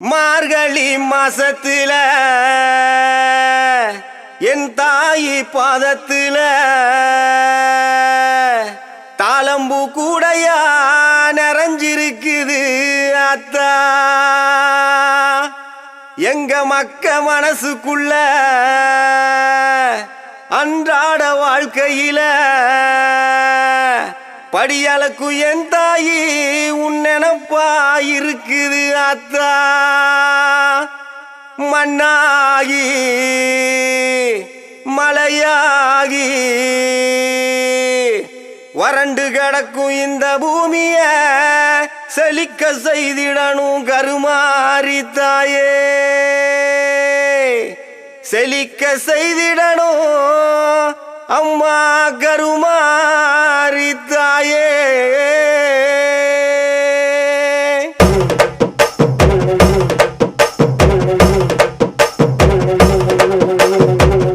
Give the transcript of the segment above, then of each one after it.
மார்கழி மாசத்துல என் தாயி பாதத்துல தாளம்பூ கூடையா நிறைஞ்சிருக்குது அத்தா. எங்க மக்க மனசுக்குள்ள அன்றாட வாழ்க்கையில படியளக்கு என் தாயி உன் நினப்பா இருக்குது அத்தா. மண்ணாகி மலையாகி வறண்டு கிடக்கும் இந்த பூமிய செழிக்க செய்திடணும் கருமாரி தாயே, செழிக்க செய்திடணும் அம்மா கருமாரி தாயே.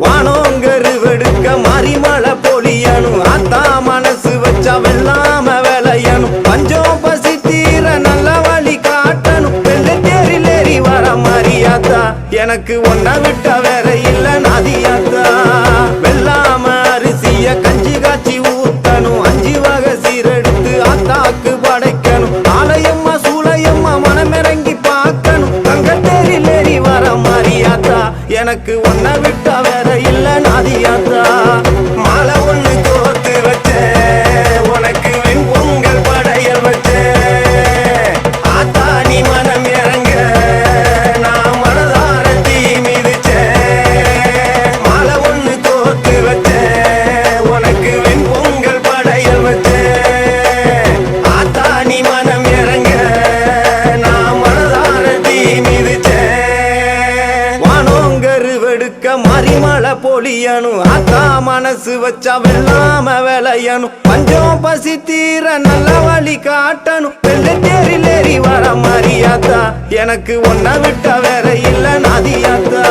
வானோங்கரு வெடுக்க மறிமலை பொழியணும் அத்தா. மனசு வச்சா வெள்ளாம விளையணும். பஞ்சம் பசி தீர நல்ல வழி காட்டணும். வெள்ள தேரில் ஏறி வர மரியாத்தா. எனக்கு ஒன்ன விட்ட வேற இல்ல நதியாத்தா. வெள்ளாம அரிசிய கஞ்சி காய்ச்சி ஊத்தணும். 5 வகை சீரெடுத்து ஆத்தாக்கு படைக்கணும். ஆலயம்மா சூளையம்மா மனமிறங்கி பார்க்கணும். தங்க தேரில் ஏறி வர மரியாத்தா. எனக்கு ஒன்ன விட்ட வேற இல்ல நதியாத்தா. மாலை ஒண்ணு கோர்த்து வச்சேன், உனக்கு வெண்பொங்கல் படையல் வச்சேன். ஆத்தா நீ மனம் இறங்க நான் மனதார தீ மிதிச்சேன். மாலை ஒண்ணு கோர்த்து வச்சேன், உனக்கு வெண்பொங்கல் படையல் வச்சேன். ஆத்தா நீ மனம் இறங்க நான் மனதார தீ மிதிச்சேன். வானோங்கரு வெடுக்க மறிமலை பொழியணும் அத்தா. மனசு வச்சா வெள்ளாம விளையணும். பஞ்சம் பசி தீர நல்ல வழி காட்டணும். வெள்ள தேரில் ஏறி வர மரியாத்தா. எனக்கு ஒன்ன விட்ட வேற இல்ல நதியாத்தா.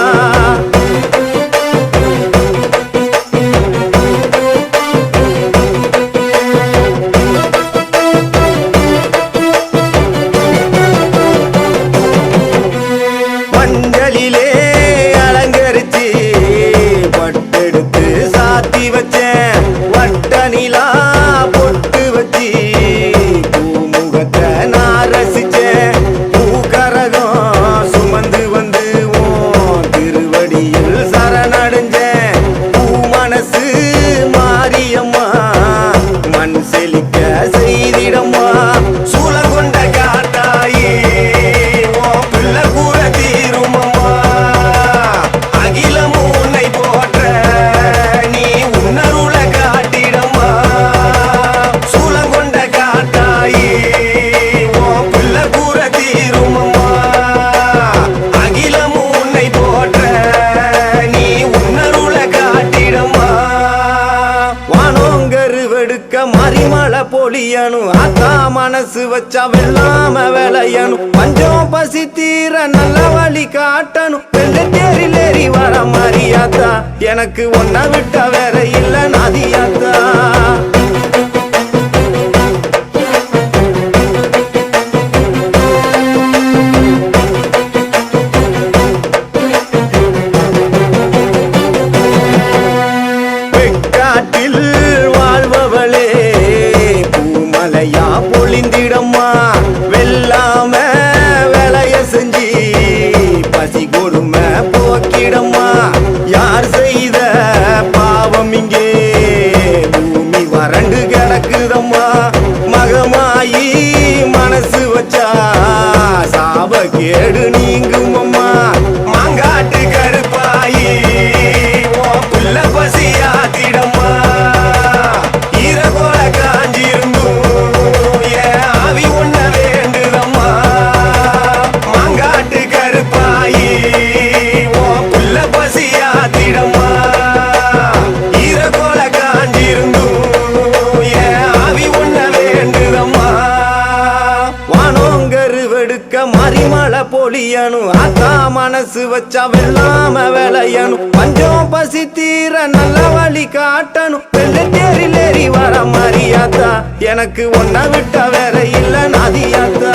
மஞ்சளிலே அலங்கரிச்சு பட்டெடுத்து சாத்தி வச்சேன். வட்ட நிலா பொட்டு வச்சு பூமுகத்தை நான் ரசிச்சேன். பூக்கரகம் சுமந்து வந்து உன் திருவடியில் சரணடைஞ்சேன். பூ மனசு மாரியம்மா மண் செழிக்க செய்திடம்மா. சூழல் கொண்ட காட்டாயி உன் பிள்ளை கூற தீருமம்மா. அகிலமும் உன்னை போற்ற நீ உன்னருள காட்டிடம்மா. சூழல் கொண்ட காட்டாயி உன் பிள்ளை கூற தீருமம்மா. அகிலமும் உன்னை போற்ற நீ உன்னருள காட்டிடம்மா. வானோங்கரு வெடுக்க மறிமலை பொழியணும் அத்தா. மனசு வச்சா வெள்ளாம விளையணும். பஞ்சம் பசி தீர நல்ல வழி காட்டணும். வெள்ள தேரில் ஏறி வர மரியாத்தா. எனக்கு ஒன்ன விட்ட வேற இல்ல நதியாத்தா. வெக்காட்டில் வாழ்பவளே பூமலையா பொழிந்திடம்மா. வெள்ளாம வேலைய செஞ்சு பசி கொடுமை போக்கிடம்மா. யார் செய்த பாவம் இங்கே பூமி வறண்டு கிடக்குதம்மா. மகமாயி மனசு வச்சா சாப கேடு நீங்குமம்மா. மாங்காட்டு கருப்பாயி உன் புள்ள பசியாத்திடம்மா. ஈரகோல காஞ்சிருந்தும் என் ஆவி உன்ன வேண்டுதம்மா. மாங்காட்டு கருப்பாயி உன் புள்ள பசியாத்திடம்மா. ஈரகோல காஞ்சிருந்தும் என் ஆவி உன்ன வேண்டுதம்மா. வானோங்கரு வெடுக்க மறிமலை பொழியணும் அத்தா. மனசு வச்சா வெள்ளாம விளையணும். பஞ்சம் பசி தீர நல்ல வழி காட்டணும். வெள்ள தேரில் ஏறி வர மரியாத்தா. எனக்கு ஒன்ன விட்ட வேற இல்ல நதியாத்தா.